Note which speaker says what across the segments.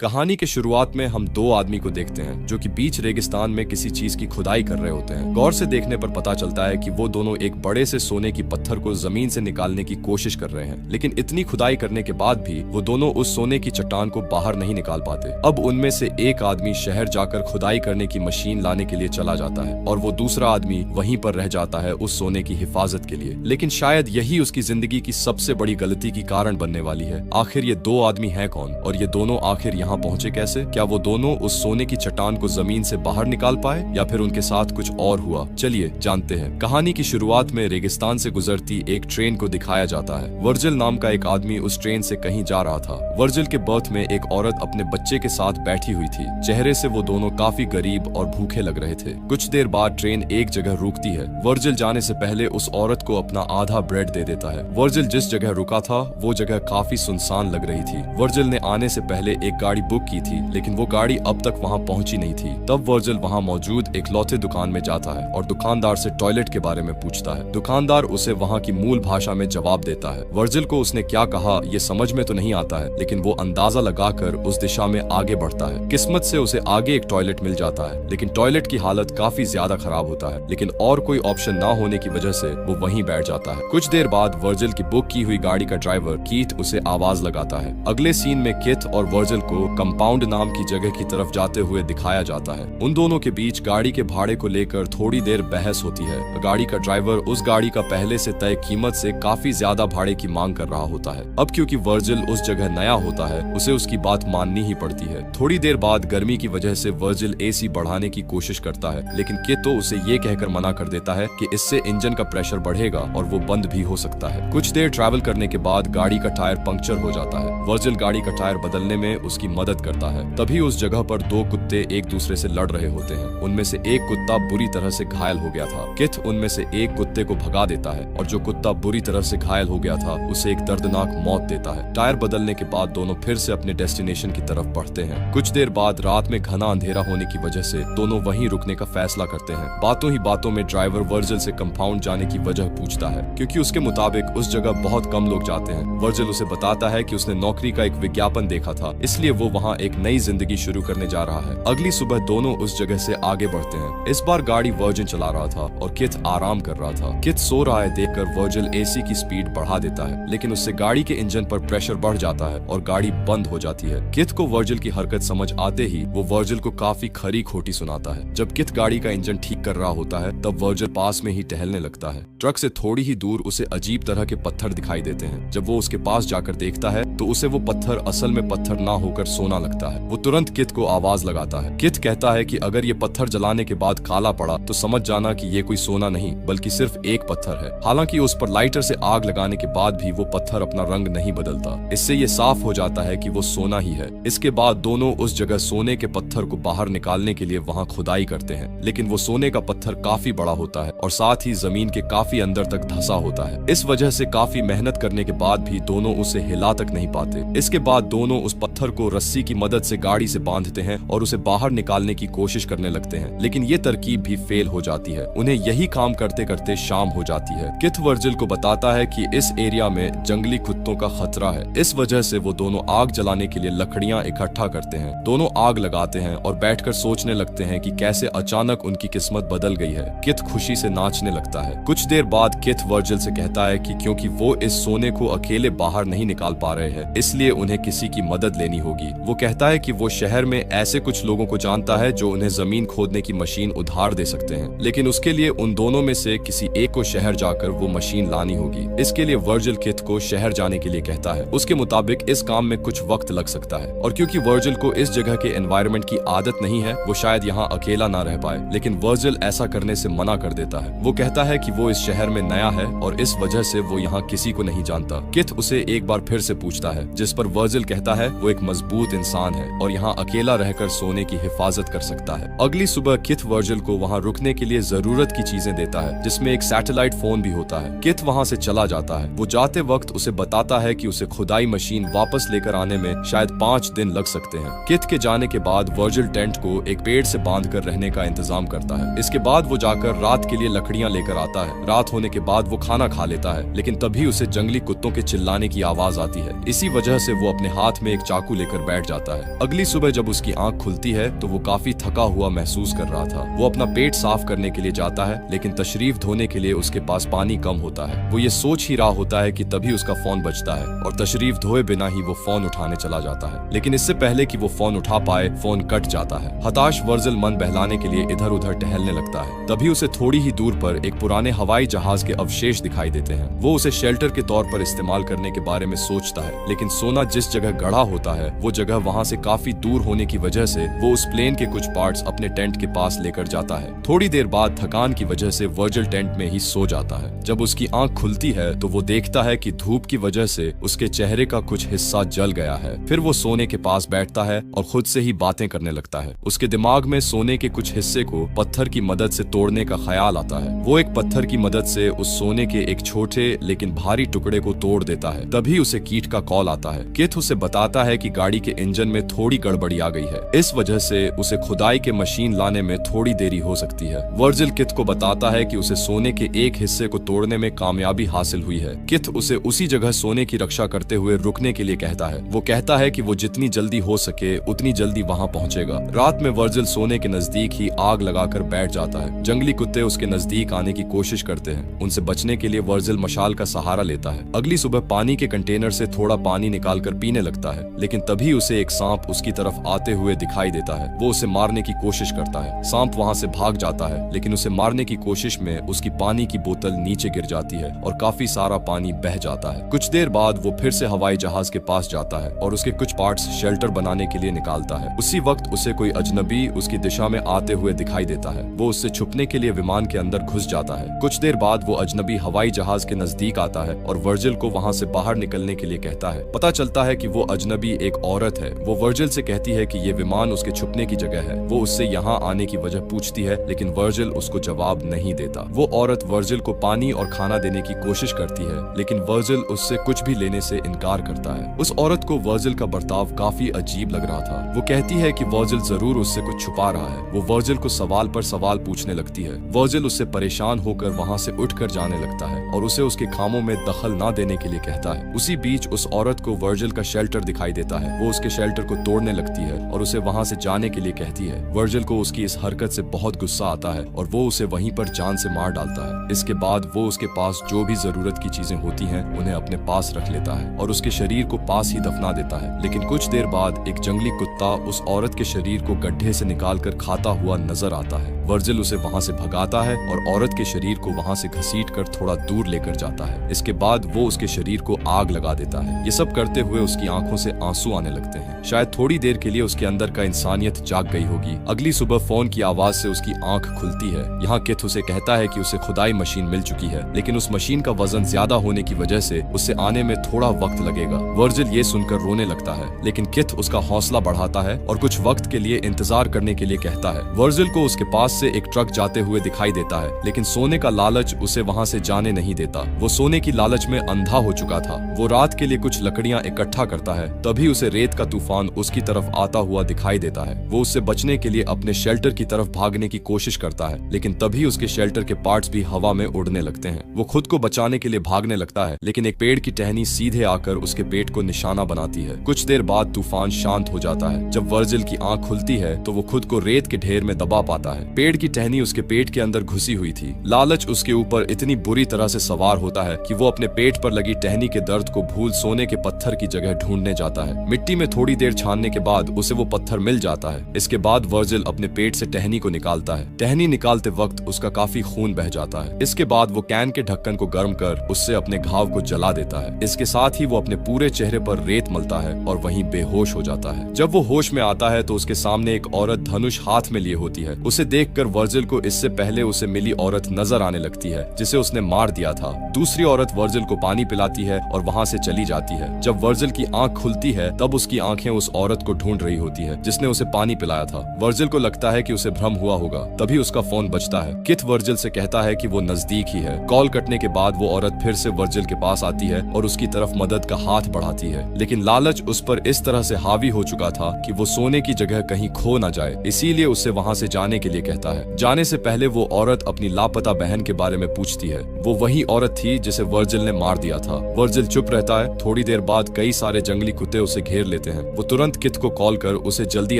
Speaker 1: कहानी के शुरुआत में हम दो आदमी को देखते हैं जो कि बीच रेगिस्तान में किसी चीज की खुदाई कर रहे होते हैं। गौर से देखने पर पता चलता है कि वो दोनों एक बड़े से सोने की पत्थर को जमीन से निकालने की कोशिश कर रहे हैं, लेकिन इतनी खुदाई करने के बाद भी वो दोनों उस सोने की चट्टान को बाहर नहीं निकाल पाते। अब उनमें से एक आदमी शहर जाकर खुदाई करने की मशीन लाने के लिए चला जाता है और वो दूसरा आदमी वहीं पर रह जाता है उस सोने की हिफाजत के लिए। लेकिन शायद यही उसकी जिंदगी की सबसे बड़ी गलती की कारण बनने वाली है। आखिर ये दो आदमी हैं कौन और ये दोनों आखिर यहाँ पहुंचे कैसे? क्या वो दोनों उस सोने की चट्टान को जमीन से बाहर निकाल पाए या फिर उनके साथ कुछ और हुआ? चलिए जानते हैं। कहानी की शुरुआत में रेगिस्तान से गुजरती एक ट्रेन को दिखाया जाता है। वर्जिल नाम का एक आदमी उस ट्रेन से कहीं जा रहा था। वर्जिल के बर्थ में एक औरत अपने बच्चे के साथ बैठी हुई थी। चेहरे से वो दोनों काफी गरीब और भूखे लग रहे थे। कुछ देर बाद ट्रेन एक जगह रुकती है। वर्जिल जाने से पहले उस औरत को अपना आधा ब्रेड दे देता है। वर्जिल जिस जगह रुका था वो जगह काफी सुनसान लग रही थी। वर्जिल ने आने से पहले एक गाड़ी बुक की थी, लेकिन वो गाड़ी अब तक वहां पहुंची नहीं थी। तब वर्जिल वहां मौजूद एक लौते दुकान में जाता है और दुकानदार से टॉयलेट के बारे में पूछता है। दुकानदार उसे वहां की मूल भाषा में जवाब देता है। वर्जिल को उसने क्या कहा ये समझ में तो नहीं आता है, लेकिन वो अंदाजा लगाकर उस दिशा में आगे बढ़ता है। किस्मत से उसे आगे एक टॉयलेट मिल जाता है, लेकिन टॉयलेट की हालत काफी ज्यादा खराब होता है। लेकिन और कोई ऑप्शन ना होने की वजह से वो वहीं बैठ जाता है। कुछ देर बाद वर्जिल की बुक की हुई गाड़ी का ड्राइवर कीथ उसे आवाज लगाता है। अगले सीन में कीथ और वर्जिल को कंपाउंड नाम की जगह की तरफ जाते हुए दिखाया जाता है। उन दोनों के बीच गाड़ी के भाड़े को लेकर थोड़ी देर बहस होती है। गाड़ी का ड्राइवर उस गाड़ी का पहले से तय कीमत से काफी ज्यादा भाड़े की मांग कर रहा होता है। अब क्योंकि वर्जिल उस जगह नया होता है उसे उसकी बात माननी ही पड़ती है। थोड़ी देर बाद गर्मी की वजह से वर्जिल एसी बढ़ाने की कोशिश करता है, लेकिन कीथ तो उसे ये कहकर मना कर देता है कि इससे इंजन का प्रेशर बढ़ेगा और वो बंद भी हो सकता है। कुछ देर ट्रैवल करने के बाद गाड़ी का टायर पंक्चर हो जाता है। वर्जिल गाड़ी का टायर बदलने में उसकी मदद करता है। तभी उस जगह पर दो कुत्ते एक दूसरे से लड़ रहे होते हैं। उनमें से एक कुत्ता बुरी तरह से घायल हो गया था। कीथ उनमें से एक कुत्ते को भगा देता है और जो कुत्ता बुरी तरह से घायल हो गया था उसे एक दर्दनाक मौत देता है। टायर बदलने के बाद दोनों फिर से अपने डेस्टिनेशन की तरफ बढ़ते हैं। कुछ देर बाद रात में घना अंधेरा होने की वजह से दोनों वहीं रुकने का फैसला करते हैं। बातों ही बातों में ड्राइवर वर्जिल से कंपाउंड जाने की वजह पूछता है, क्योंकि उसके मुताबिक उस जगह बहुत कम लोग जाते हैं। वर्जिल उसे बताता है कि उसने नौकरी का एक विज्ञापन देखा था, इसलिए वो वहाँ एक नई जिंदगी शुरू करने जा रहा है। अगली सुबह दोनों उस जगह से आगे बढ़ते हैं। इस बार गाड़ी वर्जिल चला रहा था और कीथ आराम कर रहा था। कीथ सो रहा है देखकर वर्जिल एसी की स्पीड बढ़ा देता है, लेकिन उससे गाड़ी के इंजन पर प्रेशर बढ़ जाता है और गाड़ी बंद हो जाती है। कीथ को वर्जिल की हरकत समझ आते ही वो वर्जिल को काफी खरी खोटी सुनाता है। जब कीथ गाड़ी का इंजन ठीक कर रहा होता है तब वर्जिल पास में ही टहलने लगता है। ट्रक से थोड़ी ही दूर उसे अजीब तरह के पत्थर दिखाई देते हैं। जब वो उसके पास जाकर देखता है तो उसे वो पत्थर असल में पत्थर ना होकर सोना लगता है। वो तुरंत कीथ को आवाज लगाता है। कीथ कहता है कि अगर ये पत्थर जलाने के बाद काला पड़ा तो समझ जाना कि ये कोई सोना नहीं बल्कि सिर्फ एक पत्थर है। हालांकि उस पर लाइटर से आग लगाने के बाद भी वो पत्थर अपना रंग नहीं बदलता। इससे ये साफ हो जाता है कि वो सोना ही है। इसके बाद दोनों उस जगह सोने के पत्थर को बाहर निकालने के लिए वहाँ खुदाई करते हैं, लेकिन वो सोने का पत्थर काफी बड़ा होता है और साथ ही जमीन के काफी अंदर तक धंसा होता है। इस वजह से काफी मेहनत करने के बाद भी दोनों उसे हिला तक नहीं पाते। इसके बाद दोनों उस पत्थर को रस्सी की मदद से गाड़ी से बांधते हैं और उसे बाहर निकालने की कोशिश करने लगते हैं, लेकिन ये तरकीब भी फेल हो जाती है। उन्हें यही काम करते करते शाम हो जाती है। कीथ वर्जिल को बताता है कि इस एरिया में जंगली कुत्तों का खतरा है। इस वजह से वो दोनों आग जलाने के लिए लकड़ियां इकट्ठा करते हैं। दोनों आग लगाते हैं और बैठकर सोचने लगते हैं कि कैसे अचानक उनकी किस्मत बदल गई है। कीथ खुशी से नाचने लगता है। कुछ देर बाद कीथ वर्जिल से कहता है कि क्योंकि वो इस सोने को अकेले बाहर नहीं निकाल पा रहे हैं, इसलिए उन्हें किसी की मदद लेनी होगी। वो कहता है कि वो शहर में ऐसे कुछ लोगों को जानता है जो उन्हें जमीन खोदने की मशीन उधार दे सकते हैं, लेकिन उसके लिए उन दोनों में से किसी एक को शहर जाकर वो मशीन लानी होगी। इसके लिए वर्जिल कीथ को शहर जाने के लिए कहता है। उसके मुताबिक इस काम में कुछ वक्त लग सकता है और क्योंकि वर्जिल को इस जगह के एनवायरनमेंट की आदत नहीं है वो शायद यहाँ अकेला ना रह पाए, लेकिन वर्जिल ऐसा करने से मना कर देता है। वो कहता है कि वो इस शहर में नया है और इस वजह से वो यहाँ किसी को नहीं जानता। कीथ उसे एक बार फिर से पूछता है, जिस पर वर्जिल कहता है वो एक मजबूत इंसान है और यहाँ अकेला रहकर सोने की हिफाजत कर सकता है। अगली सुबह कीथ वर्जिल को वहाँ रुकने के लिए जरूरत की चीजें देता है, जिसमें एक सैटेलाइट फोन भी होता है। कीथ वहाँ से चला जाता है। वो जाते वक्त उसे बताता है कि उसे खुदाई मशीन वापस लेकर आने में शायद 5 दिन लग सकते हैं। कीथ के जाने के बाद वर्जिल टेंट को एक पेड़ से बांधकर रहने का इंतजाम करता है। इसके बाद वो जाकर रात के लिए लकड़ियां लेकर आता है। रात होने के बाद वो खाना खा लेता है, लेकिन तभी उसे जंगली कुत्तों के चिल्लाने की आवाज आती है। इसी वजह से वो अपने हाथ में एक चाकू लेकर बैठ जाता है। अगली सुबह जब उसकी आंख खुलती है तो वो काफी थका हुआ महसूस कर रहा था। वो अपना पेट साफ करने के लिए जाता है, लेकिन तशरीफ धोने के लिए उसके पास पानी कम होता है। वो ये सोच ही रहा होता है कि तभी उसका फोन बजता है और तशरीफ धोए बिना ही वो फोन उठाने चला जाता है। लेकिन इससे पहले कि वो फोन उठा पाए, फोन कट जाता है। हताश वर्जिल मन बहलाने के लिए इधर उधर टहलने लगता है। तभी उसे थोड़ी ही दूर पर एक पुराने हवाई जहाज के अवशेष दिखाई देते हैं। वो उसे शेल्टर के तौर पर इस्तेमाल करने के बारे में सोचता है, लेकिन सोना जिस जगह गड़ा होता है वो जगह वहाँ से काफी दूर होने की वजह से वो उस प्लेन के कुछ पार्ट्स अपने टेंट के पास लेकर जाता है। थोड़ी देर बाद थकान की वजह से वर्जिल टेंट में ही सो जाता है। जब उसकी आंख खुलती है तो वो देखता है कि धूप की वजह से उसके चेहरे का कुछ हिस्सा जल गया है। फिर वो सोने के पास बैठता है और खुद से ही बातें करने लगता है। उसके दिमाग में सोने के कुछ हिस्से को पत्थर की मदद से तोड़ने का ख्याल आता है। वो एक पत्थर की मदद से उस सोने के एक छोटे लेकिन भारी टुकड़े को तोड़ देता है। तभी उसे कीट का कॉल आता है। किथ उसे बताता है कि गाड़ी के इंजन में थोड़ी गड़बड़ी आ गई है, इस वजह से उसे खुदाई के मशीन लाने में थोड़ी देरी हो सकती है। वर्जिल किथ को बताता है कि उसे सोने के एक हिस्से को तोड़ने में कामयाबी हासिल हुई है। किथ उसे उसी जगह सोने की रक्षा करते हुए रुकने के लिए कहता है। वो कहता है कि वो जितनी जल्दी हो सके उतनी जल्दी वहाँ पहुँचेगा। रात में वर्जिल सोने के नजदीक ही आग लगाकर बैठ जाता है। जंगली कुत्ते उसके नजदीक आने की कोशिश करते हैं। उनसे बचने के लिए वर्जिल मशाल का सहारा लेता है। अगली सुबह पानी के कंटेनर से थोड़ा पानी निकालकर पीने लगता है, लेकिन तभी उसे एक सांप उसकी तरफ आते हुए दिखाई देता है। वो उसे मारने की कोशिश करता है। सांप वहाँ से भाग जाता है, लेकिन उसे मारने की कोशिश में उसकी पानी की बोतल नीचे गिर जाती है और काफी सारा पानी बह जाता है। कुछ देर बाद वो फिर से हवाई जहाज के पास जाता है और उसके कुछ पार्ट्स शेल्टर बनाने के लिए निकालता है। उसी वक्त उसे कोई अजनबी उसकी दिशा में आते हुए दिखाई देता है। वो उससे छुपने के लिए विमान के अंदर घुस जाता है। कुछ देर बाद वो अजनबी हवाई जहाज के नजदीक आता है और वर्जिल को वहाँ से बाहर निकलने के लिए कहता है। पता चलता है कि वो अजनबी एक औरत है। वो वर्जिल से कहती है कि ये विमान उसके छुपने की जगह है। वो उससे यहाँ आने की वजह पूछती है, लेकिन वर्जिल उसको जवाब नहीं देता। वो औरत वर्जिल को पानी और खाना देने की कोशिश करती है, लेकिन वर्जिल उससे कुछ भी लेने से इनकार करता है। उस औरत को वर्जिल का बर्ताव काफी अजीब लग रहा था। वो कहती है कि वर्जिल जरूर उससे कुछ छुपा रहा है। वो वर्जिल को सवाल पर सवाल पूछने लगती है। वर्जिल उससे परेशान होकर वहाँ से उठकर जाने लगता है और उसे उसके कामों में दखल ना देने के लिए कहता है। उसी बीच उस औरत को वर्जिल का शेल्टर दिखाई देता है। वो उसके शेल्टर को तोड़ने लगती है और उसे वहाँ से जाने के लिए कहती है। वर्जिल को उसकी इस हरकत से बहुत गुस्सा आता है और वो उसे वहीं पर जान से मार डालता है। इसके बाद वो उसके पास जो भी जरूरत की चीजें होती हैं उन्हें अपने पास रख लेता है और उसके शरीर को पास ही दफना देता है। लेकिन कुछ देर बाद एक जंगली कुत्ता उस औरत के शरीर को गड्ढे से निकालकर खाता हुआ नजर आता है। वर्जिल उसे वहाँ से भगाता है और औरत के शरीर को वहाँ से घसीटकर थोड़ा दूर लेकर जाता है। इसके बाद वो उसके शरीर को आग लगा देता है। ये सब करते हुए उसकी आंखों से आंसू आने लगते हैं। शायद थोड़ी देर के लिए उसके अंदर का इंसानियत जाग गई होगी। अगली सुबह फोन की आवाज से उसकी आंख खुलती है। यहाँ किथ उसे कहता है कि उसे खुदाई मशीन मिल चुकी है, लेकिन उस मशीन का वजन ज्यादा होने की वजह से उसे आने में थोड़ा वक्त लगेगा। वर्जिल ये सुनकर रोने लगता है, लेकिन किथ उसका हौसला बढ़ाता है और कुछ वक्त के लिए इंतजार करने के लिए कहता है। वर्जिल को उसके पास से एक ट्रक जाते हुए दिखाई देता है, लेकिन सोने का लालच उसे वहाँ से जाने नहीं देता। वो सोने की लालच में अंधा हो चुका था। वो रात के लिए कुछ लकड़ियां इकट्ठा करता है। तभी उसे रेत का तूफान उसकी तरफ आता हुआ दिखाई देता है। वो उससे बचने के लिए अपने शेल्टर की तरफ भागने की कोशिश करता है, लेकिन तभी उसके शेल्टर के पार्ट्स भी हवा में उड़ने लगते हैं। वो खुद को बचाने के लिए भागने लगता है, लेकिन एक पेड़ की टहनी सीधे आकर उसके पेट को निशाना बनाती है। कुछ देर बाद तूफान शांत हो जाता है। जब वर्जिल की आंख खुलती है तो वो खुद को रेत के ढेर में दबा पाता है। पेड़ की टहनी उसके पेट के अंदर घुसी हुई थी। लालच उसके ऊपर इतनी बुरी तरह से सवार होता है कि वो अपने पेट पर लगी टहनी के दर्द को भूल सोने के पत्थर की जगह ढूंढने जाता है। मिट्टी में थोड़ी देर छानने के बाद उसे वो पत्थर मिल जाता है। इसके बाद वर्जिल अपने पेट से टहनी को निकालता है। टहनी निकालते वक्त उसका काफी खून बह जाता है। इसके बाद वो कैन के ढक्कन को गर्म कर उससे अपने घाव को जला देता है। इसके साथ ही वो अपने पूरे चेहरे पर रेत मलता है और वहीं बेहोश हो जाता है। जब वो होश में आता है तो उसके सामने एक औरत धनुष हाथ में लिए होती है। उसे देखकर वर्जिल को इससे पहले उसे मिली औरत नजर आने लगती है जिसे उसने मार दिया था। दूसरी औरत वर्जिल को पानी पिलाती है और वहाँ से चली जाती है। जब वर्जिल की आंख खुलती है तब उसकी आंखें उस औरत को ढूंढ रही होती है जिसने उसे पानी पिलाया था। वर्जिल को लगता है कि उसे भ्रम हुआ होगा। तभी उसका फोन बजता है। किथ वर्जिल से कहता है कि वो नजदीक ही है। कॉल कटने के बाद वो औरत फिर से वर्जिल के पास आती है और उसकी तरफ मदद का हाथ बढ़ाती है, लेकिन लालच उस पर इस तरह से हावी हो चुका था कि वो सोने की जगह कहीं खो न जाए, इसीलिए उससे वहाँ से जाने के लिए कहता है। जाने से पहले वो औरत अपनी लापता बहन के बारे में पूछती है। वो वही औरत थी जिसे वर्जिल ने मार दिया था। वर्जिल चुप रहता है। थोड़ी देर बाद कई सारे जंगली कुत्ते उसे घेर लेते हैं। वो तुरंत किथ को कॉल कर उसे जल्दी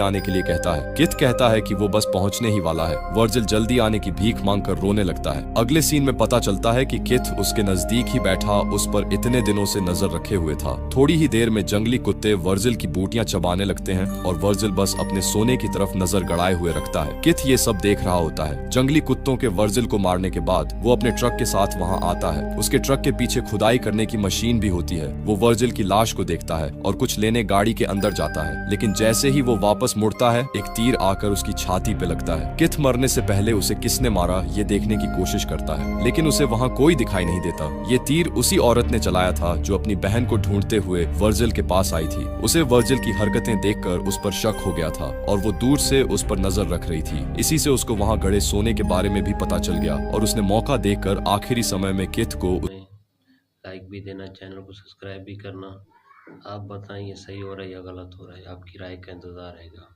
Speaker 1: आने के लिए कहता है। किथ कहता है कि वो बस पहुंचने ही वाला है। वर्जिल जल्दी आने की भीख मांग कर रोने लगता है। अगले सीन में पता चलता है कि किथ उसके नजदीक ही बैठा उस पर इतने दिनों से नजर रखे हुए था। थोड़ी ही देर में जंगली कुत्ते वर्जिल की बूटियां चबाने लगते हैं और वर्जिल बस अपने सोने की तरफ नजर गड़ाए हुए रखता है। किथ ये सब देख रहा होता है। जंगली कुत्तों के वर्जिल को मारने के बाद वो अपने ट्रक के साथ वहां आता है। उसके ट्रक के पीछे खुदाई करने की मशीन भी होती है। वो वर्जिल की लाश को देखता है और कुछ लेने गाड़ी के अंदर जाता है, लेकिन जैसे ही वो वापस मुड़ता है एक तीर आकर उसकी छाती पे लगता है। किथ मरने से पहले उसे किसने मारा ये देखने की कोशिश करता है, लेकिन उसे वहां कोई दिखाई नहीं देता। ये तीर उसी औरत ने चलाया था जो अपनी बहन को ढूंढते हुए वर्जिल के पास आई थी। उसे वर्जिल की हरकतें देखकर उस पर शक हो गया था और वो दूर से उस पर नजर रख रही थी। इसी से उसको वहां गड़े सोने के बारे में भी पता चल गया और उसने मौका देखकर आखिरी समय में किथ को
Speaker 2: लाइक भी देना, चैनल को सब्सक्राइब भी करना। आप बताएं ये सही हो रहा है या गलत हो रहा है, आपकी राय का इंतज़ार रहेगा।